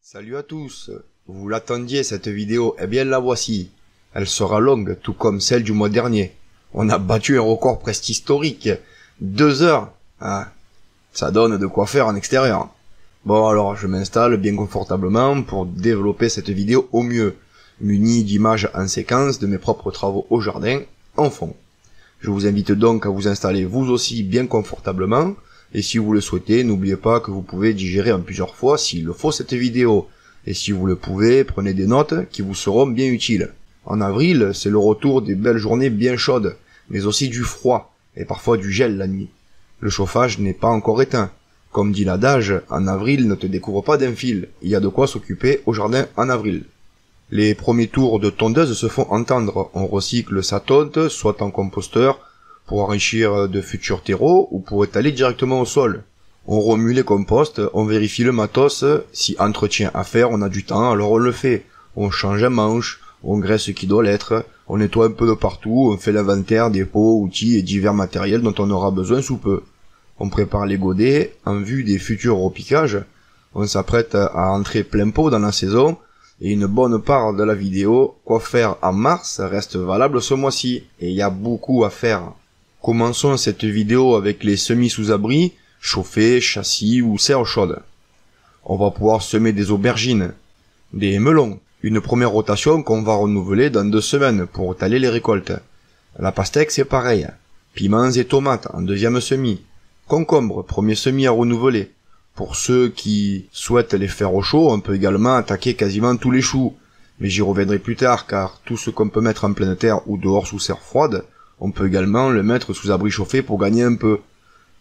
Salut à tous, vous l'attendiez cette vidéo, eh bien la voici. Elle sera longue, tout comme celle du mois dernier. On a battu un record presque historique, 2 heures. Ah, ça donne de quoi faire en extérieur. Bon alors je m'installe bien confortablement pour développer cette vidéo au mieux, muni d'images en séquence de mes propres travaux au jardin, en fond. Je vous invite donc à vous installer vous aussi bien confortablement, et si vous le souhaitez, n'oubliez pas que vous pouvez digérer en plusieurs fois s'il le faut cette vidéo. Et si vous le pouvez, prenez des notes qui vous seront bien utiles. En avril, c'est le retour des belles journées bien chaudes, mais aussi du froid, et parfois du gel la nuit. Le chauffage n'est pas encore éteint. Comme dit l'adage, en avril ne te découvre pas d'un fil, il y a de quoi s'occuper au jardin en avril. Les premiers tours de tondeuse se font entendre, on recycle sa tonte, soit en composteur, pour enrichir de futurs terreaux ou pour étaler directement au sol. On remue les composts, on vérifie le matos, si entretien à faire on a du temps alors on le fait. On change un manche, on graisse ce qui doit l'être, on nettoie un peu de partout, on fait l'inventaire des pots, outils et divers matériels dont on aura besoin sous peu. On prépare les godets en vue des futurs repiquages, on s'apprête à entrer plein pot dans la saison, et une bonne part de la vidéo, quoi faire en mars, reste valable ce mois-ci, et il y a beaucoup à faire. Commençons cette vidéo avec les semis sous abri, chauffés, châssis ou serre chaude. On va pouvoir semer des aubergines, des melons, une première rotation qu'on va renouveler dans 2 semaines pour étaler les récoltes. La pastèque c'est pareil, piments et tomates en deuxième semis, concombres, premier semis à renouveler. Pour ceux qui souhaitent les faire au chaud, on peut également attaquer quasiment tous les choux, mais j'y reviendrai plus tard car tout ce qu'on peut mettre en pleine terre ou dehors sous serre froide, on peut également le mettre sous abri chauffé pour gagner un peu.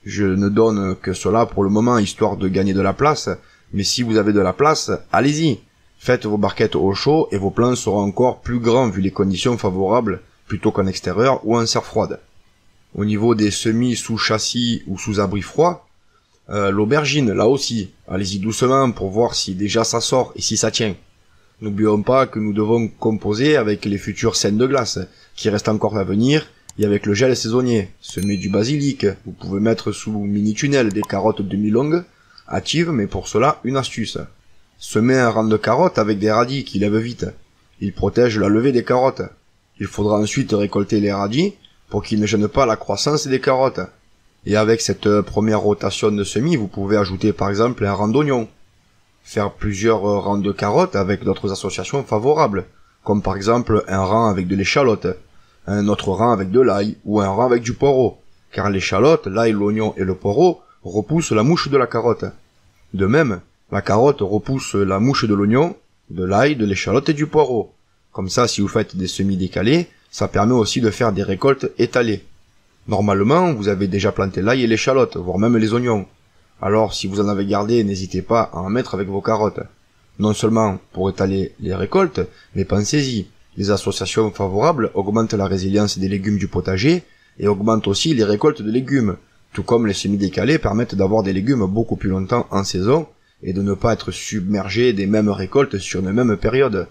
Je ne donne que cela pour le moment histoire de gagner de la place, mais si vous avez de la place, allez-y. Faites vos barquettes au chaud et vos plants seront encore plus grands vu les conditions favorables, plutôt qu'en extérieur ou en serre froide. Au niveau des semis sous châssis ou sous abri froid, l'aubergine là aussi, allez-y doucement pour voir si déjà ça sort et si ça tient. N'oublions pas que nous devons composer avec les futures scènes de glace, qui restent encore à venir, et avec le gel saisonnier. Semez du basilic, vous pouvez mettre sous mini-tunnel des carottes demi-longues, hâtives, mais pour cela une astuce. Semez un rang de carottes avec des radis qui lèvent vite. Ils protègent la levée des carottes. Il faudra ensuite récolter les radis pour qu'ils ne gênent pas la croissance des carottes. Et avec cette première rotation de semis, vous pouvez ajouter par exemple un rang d'oignons. Faire plusieurs rangs de carottes avec d'autres associations favorables, comme par exemple un rang avec de l'échalote, un autre rang avec de l'ail ou un rang avec du poireau, car l'échalote, l'ail, l'oignon et le poireau repoussent la mouche de la carotte. De même, la carotte repousse la mouche de l'oignon, de l'ail, de l'échalote et du poireau. Comme ça, si vous faites des semis décalés, ça permet aussi de faire des récoltes étalées. Normalement, vous avez déjà planté l'ail et l'échalote, voire même les oignons. Alors, si vous en avez gardé, n'hésitez pas à en mettre avec vos carottes. Non seulement pour étaler les récoltes, mais pensez-y. Les associations favorables augmentent la résilience des légumes du potager et augmentent aussi les récoltes de légumes, tout comme les semis décalés permettent d'avoir des légumes beaucoup plus longtemps en saison et de ne pas être submergés des mêmes récoltes sur une même période.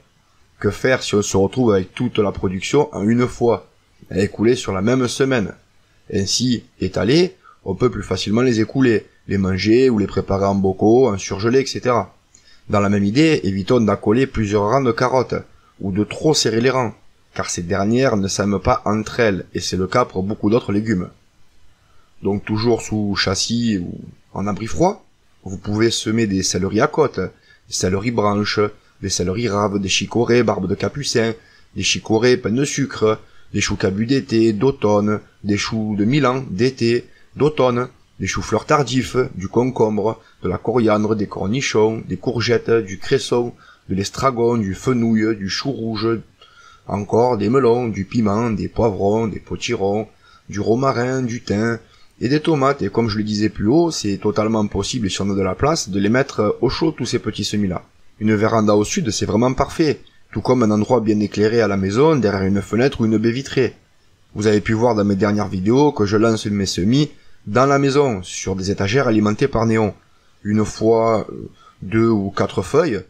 Que faire si on se retrouve avec toute la production en une fois, à écouler sur la même semaine? Ainsi, étalés, on peut plus facilement les écouler, les manger ou les préparer en bocaux, en surgelés, etc. Dans la même idée, évitons d'accoler plusieurs rangs de carottes, ou de trop serrer les rangs, car ces dernières ne s'aiment pas entre elles, et c'est le cas pour beaucoup d'autres légumes. Donc toujours sous châssis ou en abri froid, vous pouvez semer des céleris à côte, des céleris branches, des céleris raves, des chicorées, barbes de capucin, des chicorées pain de sucre, des choux cabus d'été, d'automne, des choux de Milan, d'été, d'automne, des choux-fleurs tardifs, du concombre, de la coriandre, des cornichons, des courgettes, du cresson, de l'estragon, du fenouil, du chou rouge, encore des melons, du piment, des poivrons, des potirons, du romarin, du thym, et des tomates. Et comme je le disais plus haut, c'est totalement possible si on a de la place de les mettre au chaud tous ces petits semis-là. Une véranda au sud, c'est vraiment parfait, tout comme un endroit bien éclairé à la maison, derrière une fenêtre ou une baie vitrée. Vous avez pu voir dans mes dernières vidéos que je lance mes semis dans la maison, sur des étagères alimentées par néon. Une fois 2 ou 4 feuilles,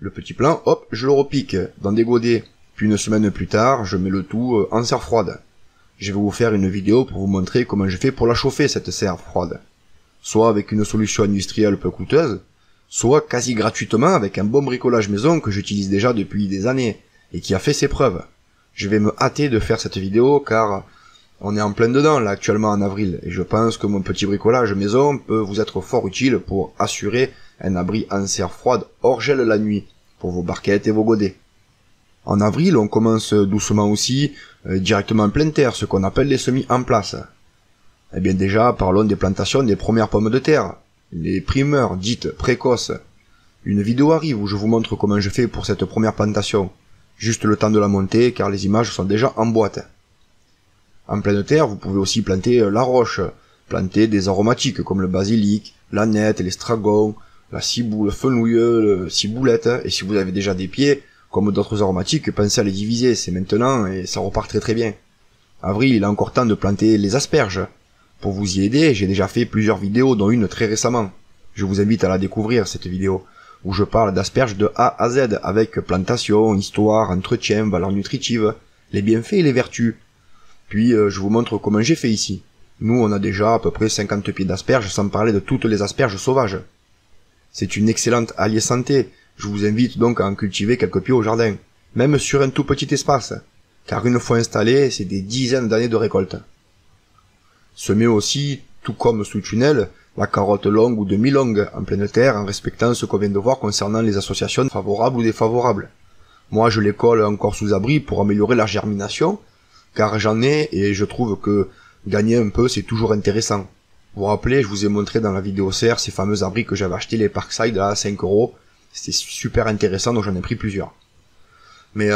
le petit plant, hop, je le repique dans des godets. Puis une semaine plus tard, je mets le tout en serre froide. Je vais vous faire une vidéo pour vous montrer comment je fais pour la chauffer cette serre froide. Soit avec une solution industrielle peu coûteuse, soit quasi gratuitement avec un bon bricolage maison que j'utilise déjà depuis des années, et qui a fait ses preuves. Je vais me hâter de faire cette vidéo car on est en plein dedans là actuellement en avril, et je pense que mon petit bricolage maison peut vous être fort utile pour assurer un abri en serre froide hors gel la nuit, pour vos barquettes et vos godets. En avril, on commence doucement aussi, directement en pleine terre, ce qu'on appelle les semis en place. Eh bien déjà, parlons des plantations des premières pommes de terre, les primeurs dites précoces. Une vidéo arrive où je vous montre comment je fais pour cette première plantation. Juste le temps de la monter car les images sont déjà en boîte. En pleine terre, vous pouvez aussi planter la roche, planter des aromatiques comme le basilic, l'aneth, l'estragon, la ciboule, fenouil, le ciboulette, et si vous avez déjà des pieds, comme d'autres aromatiques, pensez à les diviser, c'est maintenant et ça repart très très bien. Avril, il est encore temps de planter les asperges. Pour vous y aider, j'ai déjà fait plusieurs vidéos, dont une très récemment. Je vous invite à la découvrir, cette vidéo, où je parle d'asperges de A à Z, avec plantation, histoire, entretien, valeurs nutritives, les bienfaits et les vertus. Puis je vous montre comment j'ai fait ici. Nous, on a déjà à peu près 50 pieds d'asperges, sans parler de toutes les asperges sauvages. C'est une excellente alliée santé, je vous invite donc à en cultiver quelques pieds au jardin, même sur un tout petit espace, car une fois installé, c'est des dizaines d'années de récolte. Semez aussi, tout comme sous tunnel, la carotte longue ou demi-longue en pleine terre en respectant ce qu'on vient de voir concernant les associations favorables ou défavorables. Moi je les colle encore sous abri pour améliorer la germination, car j'en ai et je trouve que gagner un peu c'est toujours intéressant. Vous vous rappelez, je vous ai montré dans la vidéo serre ces fameux abris que j'avais acheté les Parkside à 5€, c'était super intéressant donc j'en ai pris plusieurs. Mais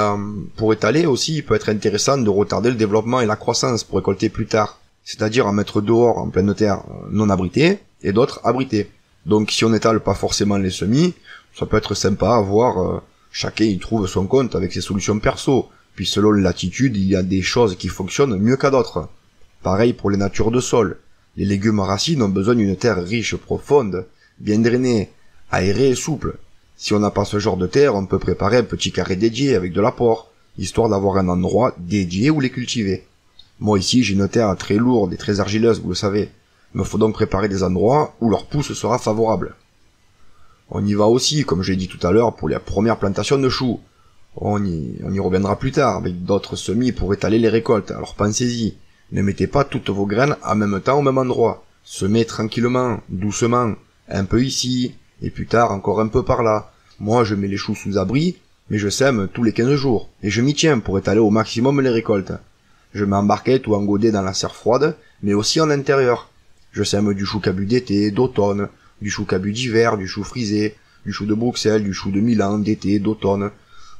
pour étaler aussi, il peut être intéressant de retarder le développement et la croissance pour récolter plus tard. C'est-à-dire en mettre dehors en pleine terre non abritées et d'autres abritées. Donc si on n'étale pas forcément les semis, ça peut être sympa à voir, chacun y trouve son compte avec ses solutions perso. Puis selon la latitude, il y a des choses qui fonctionnent mieux qu'à d'autres. Pareil pour les natures de sol. Les légumes à racines ont besoin d'une terre riche, profonde, bien drainée, aérée et souple. Si on n'a pas ce genre de terre, on peut préparer un petit carré dédié avec de l'apport, histoire d'avoir un endroit dédié où les cultiver. Moi ici, j'ai une terre très lourde et très argileuse, vous le savez. Il me faut donc préparer des endroits où leur pousse sera favorable. On y va aussi, comme je l'ai dit tout à l'heure, pour les premières plantations de choux. On y reviendra plus tard, avec d'autres semis pour étaler les récoltes, alors pensez-y. Ne mettez pas toutes vos graines en même temps au même endroit. Semez tranquillement, doucement, un peu ici, et plus tard encore un peu par là. Moi je mets les choux sous abri, mais je sème tous les 15 jours, et je m'y tiens pour étaler au maximum les récoltes. Je mets en barquette ou en godet dans la serre froide, mais aussi en intérieur. Je sème du chou cabu d'été, d'automne, du chou cabu d'hiver, du chou frisé, du chou de Bruxelles, du chou de Milan, d'été, d'automne.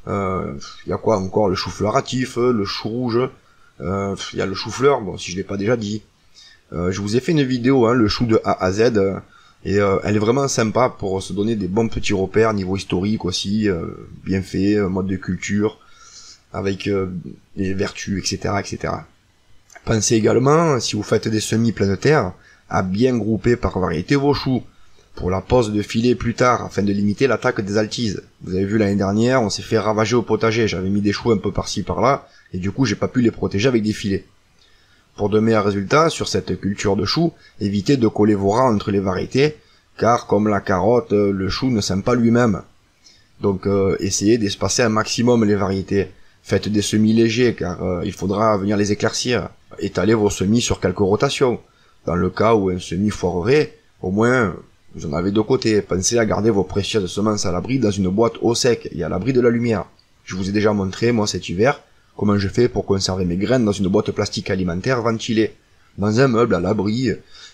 Y a quoi encore? Le chou-fleur hâtif, le chou rouge, y a le chou-fleur, bon si je l'ai pas déjà dit. Je vous ai fait une vidéo, le chou de A à Z, et elle est vraiment sympa pour se donner des bons petits repères, niveau historique aussi, bien fait, mode de culture, avec les vertus, etc., etc. Pensez également, si vous faites des semis pleine terre, à bien grouper par variété vos choux, pour la pose de filet plus tard, afin de limiter l'attaque des altises. Vous avez vu l'année dernière, on s'est fait ravager au potager, j'avais mis des choux un peu par-ci par-là, et du coup j'ai pas pu les protéger avec des filets. Pour de meilleurs résultats sur cette culture de choux, évitez de coller vos rangs entre les variétés, car comme la carotte, le chou ne sème pas lui-même. Donc essayez d'espacer un maximum les variétés. Faites des semis légers, car il faudra venir les éclaircir. Étalez vos semis sur quelques rotations. Dans le cas où un semis foirerait, au moins vous en avez de côté. Pensez à garder vos précieuses semences à l'abri dans une boîte au sec et à l'abri de la lumière. Je vous ai déjà montré, moi cet hiver, comment je fais pour conserver mes graines dans une boîte plastique alimentaire ventilée, dans un meuble à l'abri,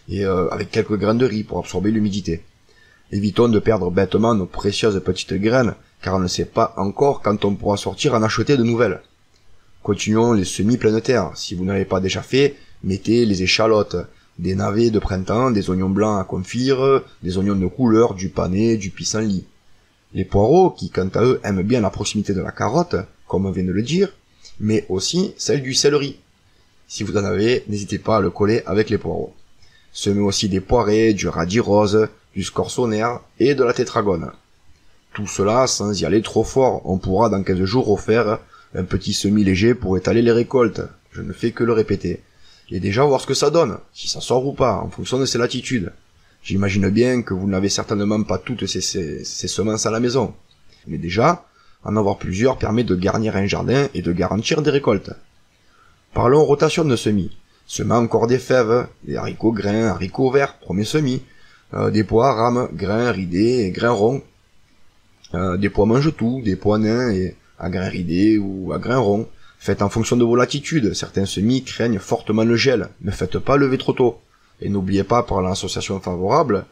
et avec quelques graines de riz pour absorber l'humidité. Évitons de perdre bêtement nos précieuses petites graines, car on ne sait pas encore quand on pourra sortir en acheter de nouvelles. Continuons les semis pleine terre. Si vous n'avez pas déjà fait, mettez les échalotes, des navets de printemps, des oignons blancs à confire, des oignons de couleur, du panais, du pissenlit. Les poireaux, qui quant à eux aiment bien la proximité de la carotte, comme on vient de le dire, mais aussi celle du céleri. Si vous en avez, n'hésitez pas à le coller avec les poireaux. Semez aussi des poirées, du radis rose, du scorsonère et de la tétragone. Tout cela sans y aller trop fort, on pourra dans 15 jours refaire un petit semis léger pour étaler les récoltes, je ne fais que le répéter. Et déjà voir ce que ça donne, si ça sort ou pas, en fonction de ses latitudes. J'imagine bien que vous n'avez certainement pas toutes ces semences à la maison. Mais déjà, en avoir plusieurs permet de garnir un jardin et de garantir des récoltes. Parlons rotation de semis. Semant encore des fèves, des haricots grains, haricots verts, premier semis, des pois à rames, grains ridés et grains ronds, des pois mange-tout, des pois nains et à grains ridés ou à grains ronds. Faites en fonction de vos latitudes, certains semis craignent fortement le gel, ne faites pas lever trop tôt. Et n'oubliez pas par l'association favorable,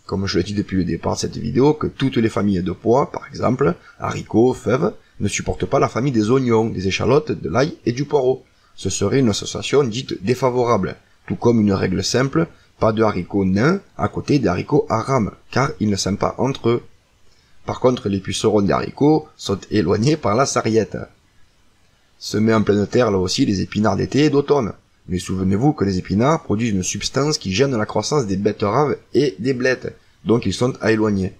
comme je le dis depuis le départ de cette vidéo, que toutes les familles de pois, par exemple, haricots, fèves, ne supportent pas la famille des oignons, des échalotes, de l'ail et du poireau. Ce serait une association dite défavorable, tout comme une règle simple, pas de haricots nains à côté des haricots à rames, car ils ne s'aiment pas entre eux. Par contre, les pucerons des haricots sont éloignés par la sarriette. Semez en pleine terre là aussi les épinards d'été et d'automne. Mais souvenez-vous que les épinards produisent une substance qui gêne la croissance des betteraves et des blettes, donc ils sont à éloigner.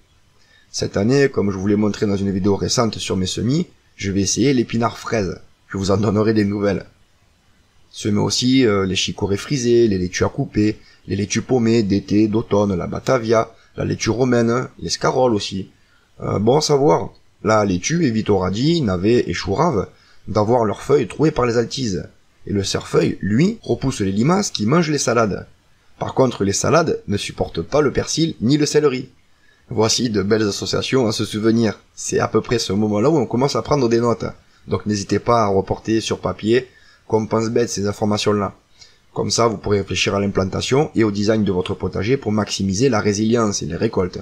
Cette année, comme je vous l'ai montré dans une vidéo récente sur mes semis, je vais essayer l'épinard fraise. Je vous en donnerai des nouvelles. Semez aussi les chicorées frisées, les laitues à couper, les laitues paumées d'été, d'automne, la batavia, la laitue romaine, les scaroles aussi. Bon à savoir, la laitue évite aux radis, navets et choux raves d'avoir leurs feuilles trouées par les altises. Et le cerfeuil, lui, repousse les limaces qui mangent les salades. Par contre, les salades ne supportent pas le persil ni le céleri. Voici de belles associations à se souvenir. C'est à peu près ce moment-là où on commence à prendre des notes. Donc n'hésitez pas à reporter sur papier, comme pense bête ces informations-là. Comme ça, vous pourrez réfléchir à l'implantation et au design de votre potager pour maximiser la résilience et les récoltes.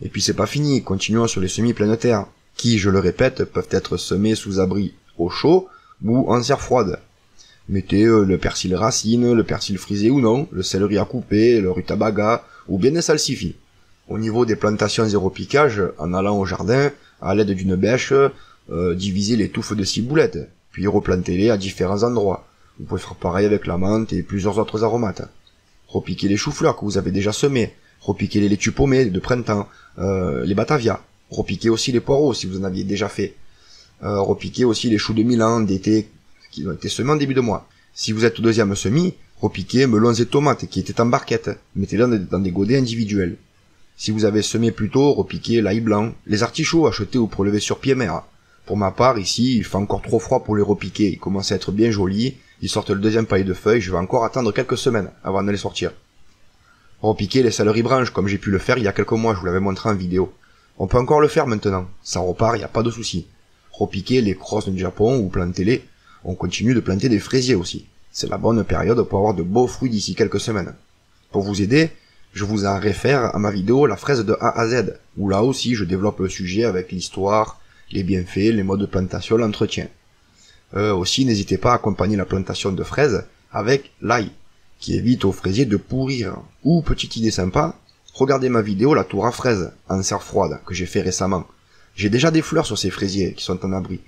Et puis c'est pas fini, continuons sur les semis pleine terre, qui, je le répète, peuvent être semés sous abri au chaud ou en serre froide. Mettez le persil racine, le persil frisé ou non, le céleri à couper, le rutabaga, ou bien des salsifis. Au niveau des plantations zéro piquage, en allant au jardin, à l'aide d'une bêche, divisez les touffes de ciboulette, puis replantez-les à différents endroits. Vous pouvez faire pareil avec la menthe et plusieurs autres aromates. Repiquez les choux-fleurs que vous avez déjà semés, repiquez les laitues paumées de printemps, les batavias, repiquez aussi les poireaux si vous en aviez déjà fait, repiquez aussi les choux de Milan d'été qui ont été semés en début de mois. Si vous êtes au deuxième semis, repiquez melons et tomates qui étaient en barquette, mettez-les dans des godets individuels. Si vous avez semé plus tôt, repiquez l'ail blanc, les artichauts achetés ou prélevés sur pied mer. Pour ma part, ici, il fait encore trop froid pour les repiquer, ils commencent à être bien jolis, ils sortent le deuxième paillet de feuilles, je vais encore attendre quelques semaines avant de les sortir. Repiquer les céleri branches comme j'ai pu le faire il y a quelques mois, je vous l'avais montré en vidéo. On peut encore le faire maintenant, ça repart, il n'y a pas de souci. Repiquer les crosses du Japon ou plantez-les. On continue de planter des fraisiers aussi. C'est la bonne période pour avoir de beaux fruits d'ici quelques semaines. Pour vous aider, je vous en réfère à ma vidéo La fraise de A à Z, où là aussi je développe le sujet avec l'histoire, les bienfaits, les modes de plantation, l'entretien. Aussi, n'hésitez pas à accompagner la plantation de fraises avec l'ail, qui évite aux fraisiers de pourrir. Ou, petite idée sympa, regardez ma vidéo La tour à fraises, en serre froide, que j'ai fait récemment. J'ai déjà des fleurs sur ces fraisiers qui sont en abri.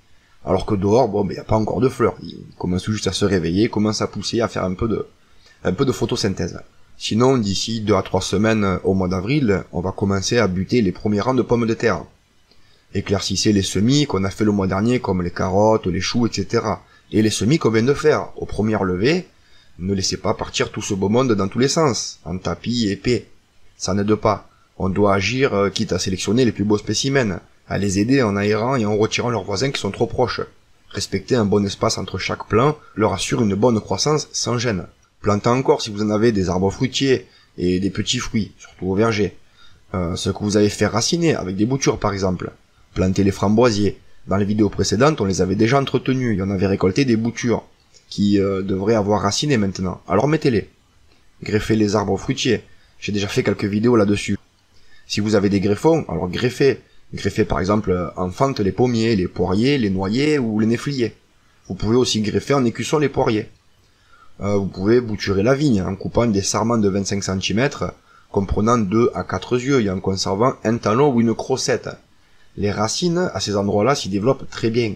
Alors que dehors, bon, y a pas encore de fleurs. Ils commencent juste à se réveiller, commencent à pousser, à faire un peu de photosynthèse. Sinon, d'ici 2 à 3 semaines au mois d'avril, on va commencer à buter les premiers rangs de pommes de terre. Éclaircissez les semis qu'on a fait le mois dernier, comme les carottes, les choux, etc. Et les semis qu'on vient de faire, aux premières levées, ne laissez pas partir tout ce beau monde dans tous les sens, en tapis épais. Ça n'aide pas. On doit agir, quitte à sélectionner les plus beaux spécimens, à les aider en aérant et en retirant leurs voisins qui sont trop proches. Respecter un bon espace entre chaque plant leur assure une bonne croissance sans gêne. Plantez encore si vous en avez des arbres fruitiers et des petits fruits, surtout au verger. Ce que vous avez fait raciner avec des boutures par exemple. Plantez les framboisiers. Dans les vidéos précédentes, on les avait déjà entretenus et on avait récolté des boutures qui devraient avoir raciné maintenant. Alors mettez-les. Greffez les arbres fruitiers. J'ai déjà fait quelques vidéos là-dessus. Si vous avez des greffons, alors greffez. Greffez par exemple en fente les pommiers, les poiriers, les noyers ou les néfliers. Vous pouvez aussi greffer en écusson les poiriers. Vous pouvez bouturer la vigne en coupant des sarments de 25 cm, comprenant 2 à 4 yeux et en conservant un talon ou une crossette. Les racines, à ces endroits-là, s'y développent très bien.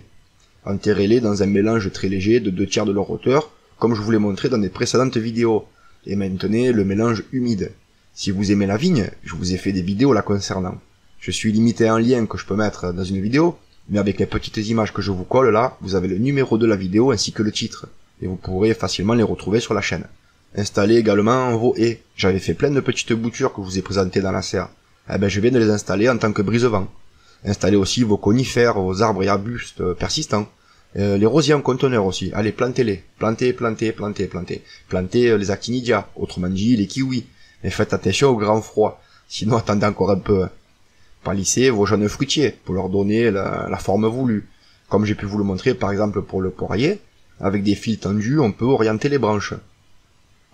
Enterrez-les dans un mélange très léger de 2/3 de leur hauteur, comme je vous l'ai montré dans des précédentes vidéos. Et maintenez le mélange humide. Si vous aimez la vigne, je vous ai fait des vidéos la concernant. Je suis limité à un lien que je peux mettre dans une vidéo, mais avec les petites images que je vous colle là, vous avez le numéro de la vidéo ainsi que le titre, et vous pourrez facilement les retrouver sur la chaîne. Installez également vos haies. J'avais fait plein de petites boutures que je vous ai présentées dans la serre. Eh ben, je viens de les installer en tant que brise-vent. Installez aussi vos conifères, vos arbres et arbustes persistants. Les rosiers en conteneur aussi. Allez, plantez-les. Plantez. Plantez les actinidias, autrement dit les kiwis. Mais faites attention au grand froid. Sinon, attendez encore un peu. Palissez vos jeunes fruitiers pour leur donner la forme voulue. Comme j'ai pu vous le montrer par exemple pour le poirier, avec des fils tendus, on peut orienter les branches.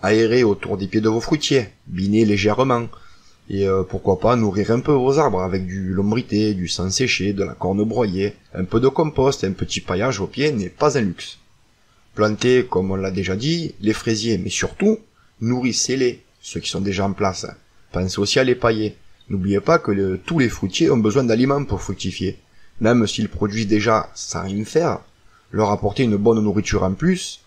Aérez autour des pieds de vos fruitiers, binez légèrement. Et pourquoi pas nourrir un peu vos arbres avec du lombrité, du sang séché, de la corne broyée, un peu de compost, un petit paillage au pied n'est pas un luxe. Plantez, comme on l'a déjà dit, les fraisiers, mais surtout, nourrissez-les, ceux qui sont déjà en place. Pensez aussi à les pailler. N'oubliez pas que tous les fruitiers ont besoin d'aliments pour fructifier. Même s'ils produisent déjà sans rien faire, leur apporter une bonne nourriture en plus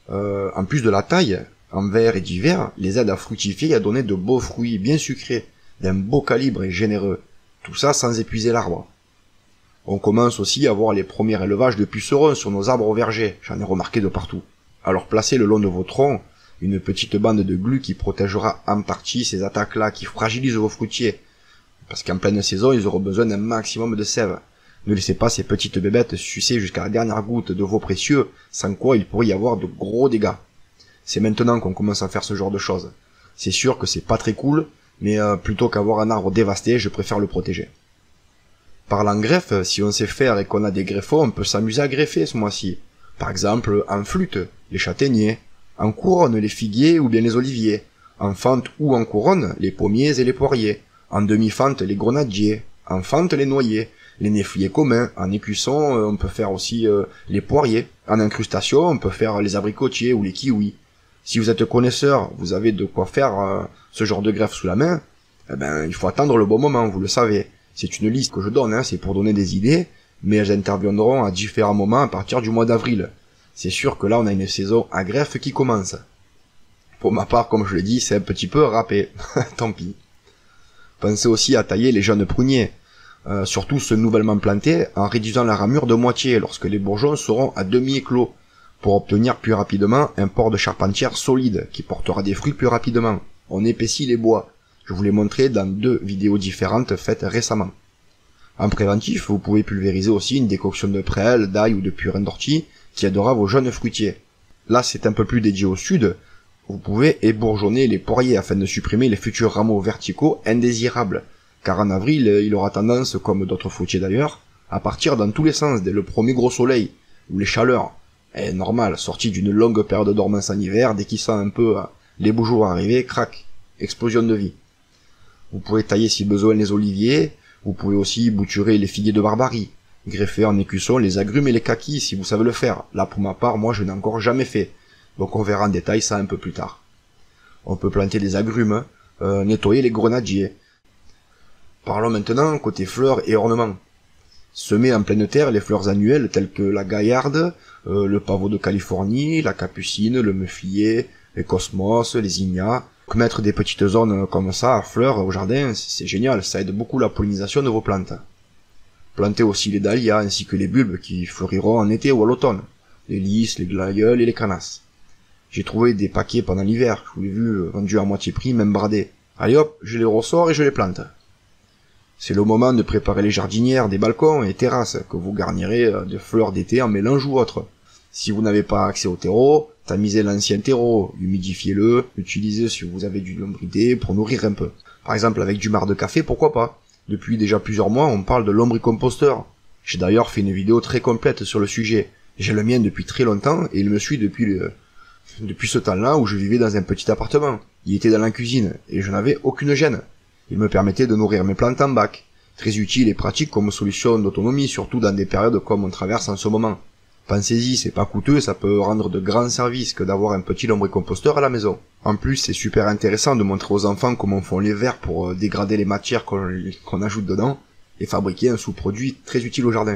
de la taille, en vert et d'hiver, les aide à fructifier et à donner de beaux fruits bien sucrés, d'un beau calibre et généreux. Tout ça sans épuiser l'arbre. On commence aussi à voir les premiers élevages de pucerons sur nos arbres au verger, j'en ai remarqué de partout. Alors placez le long de vos troncs une petite bande de glu qui protégera en partie ces attaques-là qui fragilisent vos fruitiers. Parce qu'en pleine saison, ils auront besoin d'un maximum de sève. Ne laissez pas ces petites bébêtes sucer jusqu'à la dernière goutte de vos précieux, sans quoi il pourrait y avoir de gros dégâts. C'est maintenant qu'on commence à faire ce genre de choses. C'est sûr que c'est pas très cool, mais plutôt qu'avoir un arbre dévasté, je préfère le protéger. Parlant greffe, si on sait faire et qu'on a des greffons, on peut s'amuser à greffer ce mois-ci. Par exemple, en flûte, les châtaigniers, en couronne, les figuiers ou bien les oliviers, en fente ou en couronne, les pommiers et les poiriers, en demi-fente, les grenadiers, en fente, les noyers, les néfliers communs, en écusson, on peut faire aussi les poiriers, en incrustation, on peut faire les abricotiers ou les kiwis. Si vous êtes connaisseur, vous avez de quoi faire ce genre de greffe sous la main, eh ben, il faut attendre le bon moment, vous le savez. C'est une liste que je donne, c'est pour donner des idées, mais elles interviendront à différents moments à partir du mois d'avril. C'est sûr que là, on a une saison à greffe qui commence. Pour ma part, comme je l'ai dit, c'est un petit peu râpé. Tant pis. Pensez aussi à tailler les jeunes pruniers, surtout ceux nouvellement plantés, en réduisant la ramure de moitié lorsque les bourgeons seront à demi-éclos, pour obtenir plus rapidement un port de charpentière solide, qui portera des fruits plus rapidement. On épaissit les bois. Je vous l'ai montré dans 2 vidéos différentes faites récemment. En préventif, vous pouvez pulvériser aussi une décoction de prêle, d'ail ou de purin d'ortie, qui aidera vos jeunes fruitiers. Là, c'est un peu plus dédié au sud. Vous pouvez ébourgeonner les poiriers afin de supprimer les futurs rameaux verticaux indésirables, car en avril, il aura tendance, comme d'autres fruitiers d'ailleurs, à partir dans tous les sens dès le premier gros soleil, ou les chaleurs. Et normal, sorti d'une longue période de dormance en hiver, dès qu'il sent un peu les beaux jours arriver, crac, explosion de vie. Vous pouvez tailler si besoin les oliviers, vous pouvez aussi bouturer les figuiers de Barbarie, greffer en écusson les agrumes et les kakis si vous savez le faire. Là pour ma part, moi je n'ai encore jamais fait, donc on verra en détail ça un peu plus tard. On peut planter des agrumes, nettoyer les grenadiers. Parlons maintenant côté fleurs et ornements. Semer en pleine terre les fleurs annuelles telles que la gaillarde, le pavot de Californie, la capucine, le meuflier, les cosmos, les zinnias. Mettre des petites zones comme ça à fleurs au jardin, c'est génial, ça aide beaucoup la pollinisation de vos plantes. Plantez aussi les dahlias ainsi que les bulbes qui fleuriront en été ou à l'automne, les lys, les glaïeuls et les canasses. J'ai trouvé des paquets pendant l'hiver, je vous l'ai vu vendus à moitié prix, même bradés. Allez hop, je les ressors et je les plante. C'est le moment de préparer les jardinières des balcons et terrasses que vous garnirez de fleurs d'été en mélange ou autre. Si vous n'avez pas accès au terreau, tamisez l'ancien terreau, humidifiez-le, utilisez si vous avez du lombrité pour nourrir un peu. Par exemple avec du marc de café, pourquoi pas. Depuis déjà plusieurs mois, on parle de lombricomposteur. J'ai d'ailleurs fait une vidéo très complète sur le sujet. J'ai le mien depuis très longtemps et il me suit depuis ce temps-là où je vivais dans un petit appartement. Il était dans la cuisine et je n'avais aucune gêne. Il me permettait de nourrir mes plantes en bac. Très utile et pratique comme solution d'autonomie, surtout dans des périodes comme on traverse en ce moment. Pensez-y, c'est pas coûteux, ça peut rendre de grands services que d'avoir un petit lombricomposteur à la maison. En plus, c'est super intéressant de montrer aux enfants comment font les vers pour dégrader les matières qu'on ajoute dedans et fabriquer un sous-produit très utile au jardin.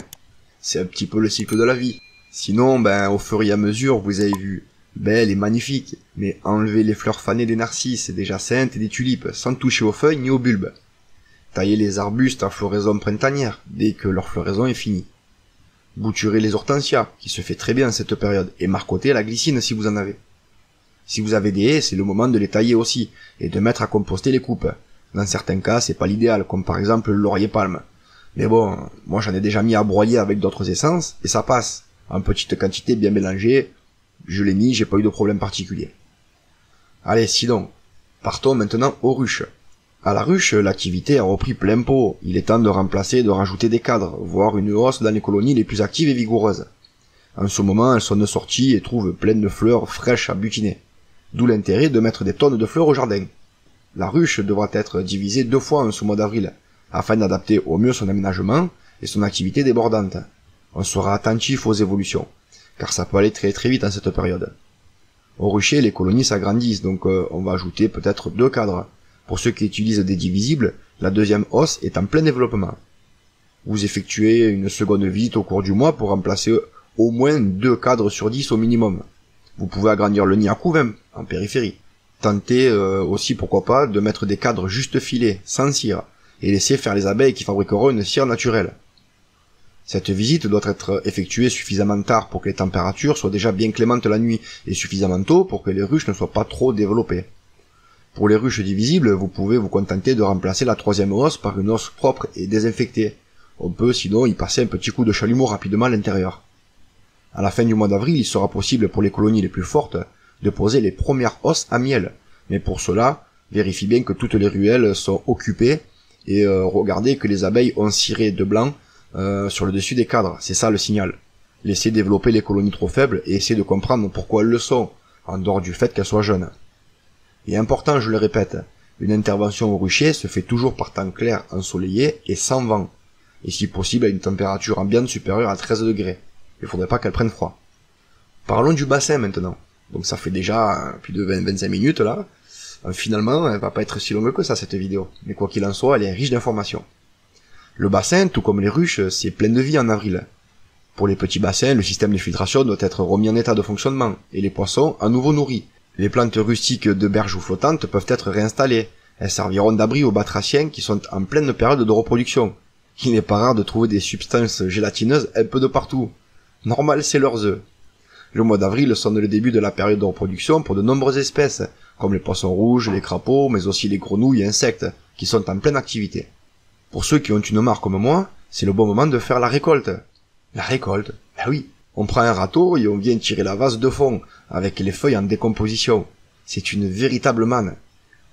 C'est un petit peu le cycle de la vie. Sinon, au fur et à mesure, vous avez vu, belle et magnifique, mais enlevez les fleurs fanées des narcisses, des jacinthes et des tulipes, sans toucher aux feuilles ni aux bulbes. Taillez les arbustes à floraison printanière, dès que leur floraison est finie. Bouturez les hortensias, qui se fait très bien cette période, et marcottez la glycine si vous en avez. Si vous avez des haies, c'est le moment de les tailler aussi, et de mettre à composter les coupes. Dans certains cas, c'est pas l'idéal, comme par exemple le laurier palme. Mais bon, moi j'en ai déjà mis à broyer avec d'autres essences, et ça passe. En petite quantité bien mélangée, je l'ai mis, j'ai pas eu de problème particulier. Allez, sinon, partons maintenant aux ruches. À la ruche, l'activité a repris plein pot. Il est temps de remplacer et de rajouter des cadres, voire une hausse dans les colonies les plus actives et vigoureuses. En ce moment, elles sont de sortie et trouvent pleines de fleurs fraîches à butiner. D'où l'intérêt de mettre des tonnes de fleurs au jardin. La ruche devra être divisée 2 fois en ce mois d'avril, afin d'adapter au mieux son aménagement et son activité débordante. On sera attentif aux évolutions, car ça peut aller très très vite en cette période. Au rucher, les colonies s'agrandissent, donc on va ajouter peut-être 2 cadres. Pour ceux qui utilisent des divisibles, la deuxième hausse est en plein développement. Vous effectuez une seconde visite au cours du mois pour remplacer au moins 2 cadres sur 10 au minimum. Vous pouvez agrandir le nid à couvain, en périphérie. Tentez aussi, pourquoi pas, de mettre des cadres juste filés, sans cire, et laisser faire les abeilles qui fabriqueront une cire naturelle. Cette visite doit être effectuée suffisamment tard pour que les températures soient déjà bien clémentes la nuit, et suffisamment tôt pour que les ruches ne soient pas trop développées. Pour les ruches divisibles, vous pouvez vous contenter de remplacer la troisième hausse par une hausse propre et désinfectée. On peut sinon y passer un petit coup de chalumeau rapidement à l'intérieur. À la fin du mois d'avril, il sera possible pour les colonies les plus fortes de poser les premières hausses à miel. Mais pour cela, vérifiez bien que toutes les ruelles sont occupées et regardez que les abeilles ont ciré de blanc sur le dessus des cadres. C'est ça le signal. Laissez développer les colonies trop faibles et essayez de comprendre pourquoi elles le sont, en dehors du fait qu'elles soient jeunes. Et important, je le répète, une intervention au rucher se fait toujours par temps clair, ensoleillé et sans vent. Et si possible à une température ambiante supérieure à 13 degrés. Il faudrait pas qu'elle prenne froid. Parlons du bassin maintenant. Donc ça fait déjà plus de 20-25 minutes là. Finalement, elle va pas être si longue que ça cette vidéo. Mais quoi qu'il en soit, elle est riche d'informations. Le bassin, tout comme les ruches, c'est plein de vie en avril. Pour les petits bassins, le système de filtration doit être remis en état de fonctionnement, et les poissons à nouveau nourris. Les plantes rustiques de berges ou flottantes peuvent être réinstallées. Elles serviront d'abri aux batraciens qui sont en pleine période de reproduction. Il n'est pas rare de trouver des substances gélatineuses un peu de partout. Normal, c'est leurs œufs. Le mois d'avril sonne le début de la période de reproduction pour de nombreuses espèces, comme les poissons rouges, les crapauds, mais aussi les grenouilles et insectes, qui sont en pleine activité. Pour ceux qui ont une mare comme moi, c'est le bon moment de faire la récolte. La récolte? Ben oui. On prend un râteau et on vient tirer la vase de fond, avec les feuilles en décomposition. C'est une véritable manne.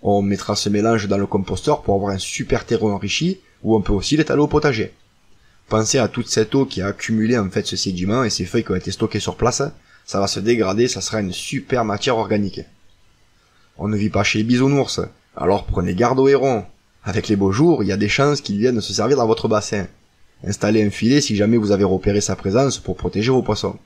On mettra ce mélange dans le composteur pour avoir un super terreau enrichi, ou on peut aussi l'étaler au potager. Pensez à toute cette eau qui a accumulé en fait ce sédiment et ces feuilles qui ont été stockées sur place, ça va se dégrader, ça sera une super matière organique. On ne vit pas chez les bisounours, alors prenez garde aux hérons. Avec les beaux jours, il y a des chances qu'ils viennent se servir dans votre bassin. Installez un filet si jamais vous avez repéré sa présence pour protéger vos poissons.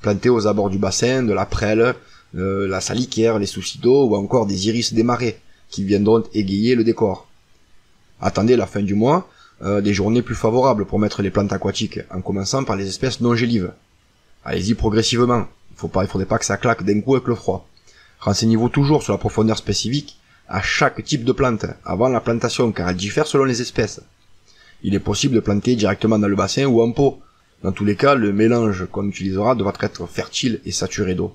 Plantez aux abords du bassin de la prêle, la saliquière, les soucis d'eau ou encore des iris des marais qui viendront égayer le décor. Attendez la fin du mois, des journées plus favorables pour mettre les plantes aquatiques, en commençant par les espèces non gélives. Allez-y progressivement, il faudrait pas que ça claque d'un coup avec le froid. Renseignez-vous toujours sur la profondeur spécifique à chaque type de plante, avant la plantation, car elle diffère selon les espèces. Il est possible de planter directement dans le bassin ou en pot. Dans tous les cas, le mélange qu'on utilisera devra être fertile et saturé d'eau.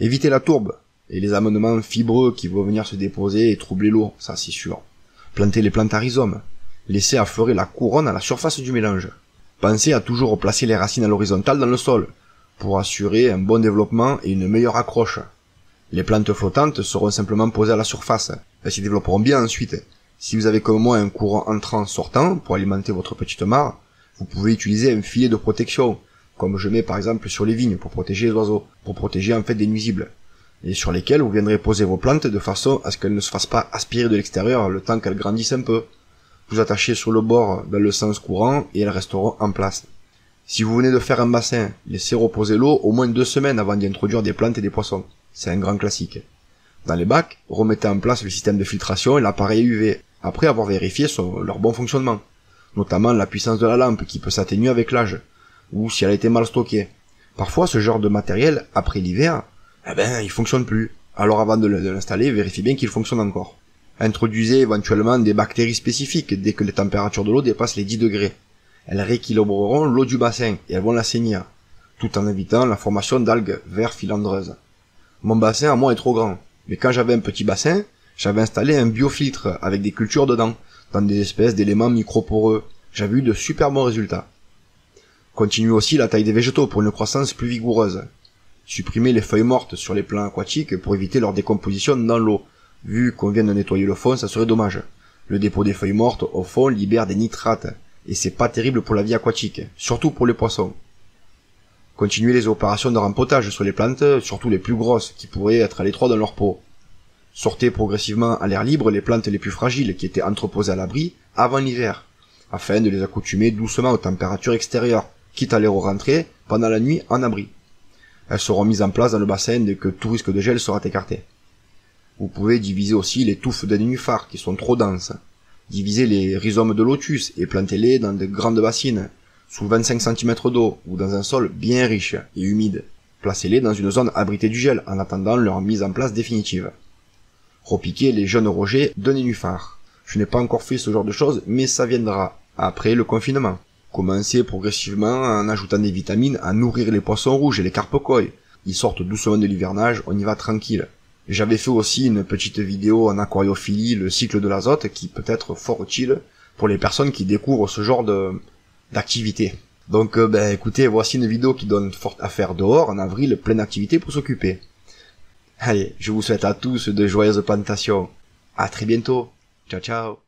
Évitez la tourbe et les amendements fibreux qui vont venir se déposer et troubler l'eau, ça c'est sûr. Plantez les plantes à rhizome. Laissez affleurer la couronne à la surface du mélange. Pensez à toujours placer les racines à l'horizontale dans le sol, pour assurer un bon développement et une meilleure accroche. Les plantes flottantes seront simplement posées à la surface. Elles se développeront bien ensuite. Si vous avez comme moi un courant entrant-sortant pour alimenter votre petite mare, vous pouvez utiliser un filet de protection, comme je mets par exemple sur les vignes pour protéger les oiseaux, pour protéger en fait des nuisibles, et sur lesquels vous viendrez poser vos plantes de façon à ce qu'elles ne se fassent pas aspirer de l'extérieur le temps qu'elles grandissent un peu. Vous attachez sur le bord dans le sens courant et elles resteront en place. Si vous venez de faire un bassin, laissez reposer l'eau au moins 2 semaines avant d'y introduire des plantes et des poissons. C'est un grand classique. Dans les bacs, remettez en place le système de filtration et l'appareil UV, après avoir vérifié leur bon fonctionnement. Notamment la puissance de la lampe qui peut s'atténuer avec l'âge, ou si elle a été mal stockée. Parfois, ce genre de matériel, après l'hiver, il fonctionne plus. Alors avant de l'installer, vérifiez bien qu'il fonctionne encore. Introduisez éventuellement des bactéries spécifiques dès que les températures de l'eau dépassent les 10 degrés. Elles rééquilibreront l'eau du bassin et elles vont l'assainir, tout en évitant la formation d'algues vert filandreuses. Mon bassin à moi est trop grand. Mais quand j'avais un petit bassin, j'avais installé un biofiltre avec des cultures dedans, dans des espèces d'éléments microporeux. J'avais eu de super bons résultats. Continuez aussi la taille des végétaux pour une croissance plus vigoureuse. Supprimez les feuilles mortes sur les plants aquatiques pour éviter leur décomposition dans l'eau. Vu qu'on vient de nettoyer le fond, ça serait dommage. Le dépôt des feuilles mortes au fond libère des nitrates, et c'est pas terrible pour la vie aquatique, surtout pour les poissons. Continuez les opérations de rempotage sur les plantes, surtout les plus grosses, qui pourraient être à l'étroit dans leur peau. Sortez progressivement à l'air libre les plantes les plus fragiles qui étaient entreposées à l'abri avant l'hiver, afin de les accoutumer doucement aux températures extérieures, quitte à les re-rentrer pendant la nuit en abri. Elles seront mises en place dans le bassin dès que tout risque de gel sera écarté. Vous pouvez diviser aussi les touffes de nénuphars qui sont trop denses. Divisez les rhizomes de lotus et plantez-les dans de grandes bassines, sous 25 cm d'eau ou dans un sol bien riche et humide. Placez-les dans une zone abritée du gel en attendant leur mise en place définitive. Repiquez les jeunes rojets de nénuphars. Je n'ai pas encore fait ce genre de choses, mais ça viendra après le confinement. Commencez progressivement en ajoutant des vitamines à nourrir les poissons rouges et les carpes koi. Ils sortent doucement de l'hivernage, on y va tranquille. J'avais fait aussi une petite vidéo en aquariophilie, le cycle de l'azote, qui peut être fort utile pour les personnes qui découvrent ce genre d'activité. Donc écoutez, voici une vidéo qui donne fort à faire dehors en avril, pleine d'activités pour s'occuper. Allez, je vous souhaite à tous de joyeuses plantations. À très bientôt. Ciao ciao.